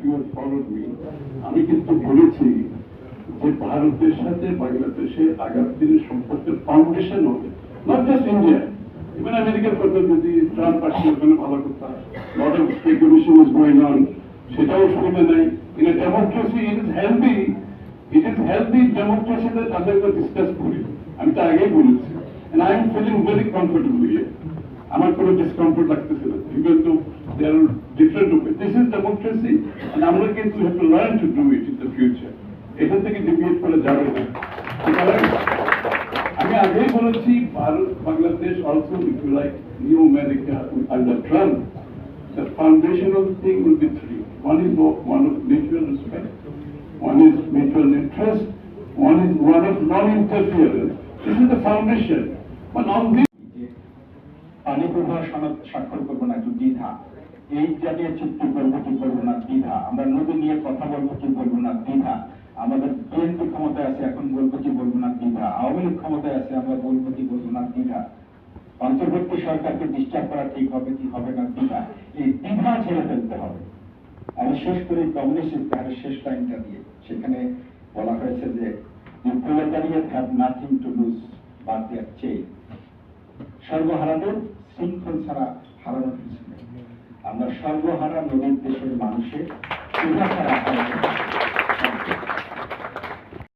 You have followed me, আমি কিন্তু বলেছি যে ভারতের সাথে বাংলাদেশে আগামী দিনের সম্পর্কের ফাউন্ডেশন হবে, নট জাস্ট ইন্ডিয়া, ইভেন আমেরিকার কথা যদি ট্রাম্প আসলে ওখানে ভালো কথা, lot of speculation is going on, সেটাও সুবিধা নাই। In a democracy it is healthy ডেমোক্রেসিতে তাদেরকে ডিসকাস করি, আমি তো আগেই বলেছি, and I am feeling very comfortable here. আমার কোনো ডিসকমফোর্ট লাগতেছে না, ইভেন তো there are different opinions. This is democracy and আমরা কিন্তু have to learn to do it in the future. এখান থেকে ডিবেট করে যাবে না। আমি আগেই বলেছি Bharat Bangladesh also if you like new America under Trump, the foundational thing will be three. One is one of mutual respect, one is mutual interest, one of non-interference. This is the foundation. But on this পানি প্রবাহ সনদ স্বাক্ষর করবো না একটু দ্বিধা, এই জাতীয় চুক্তি করবো কি করবো না দ্বিধা, আমরা নদী নিয়ে কথা বলবো কি বলবো না দ্বিধা, আমাদের বিএনপি ক্ষমতায় আছে এখন বলবো কি বলবো না দ্বিধা, আওয়ামী লীগ ক্ষমতায় আছে আমরা বলবো কি বলবো না দ্বিধা, অন্তর্বর্তী সরকারকে ডিস্টার্ব করা ঠিক হবে কি হবে না দ্বিধা, এই দ্বিধা ছেড়ে ফেলতে হবে। আমি শেষ করি কমিউনিস্ট ইস্তাহারের শেষ লাইনটা দিয়ে, সেখানে বলা হয়েছে যে proletariat have nothing to lose but their chain. সর্বহারাদের শৃঙ্খল ছাড়া হারানোর কিছু নেই। আমরা সর্বহারা নদীর দেশের মানুষের সুবিধা ছাড়া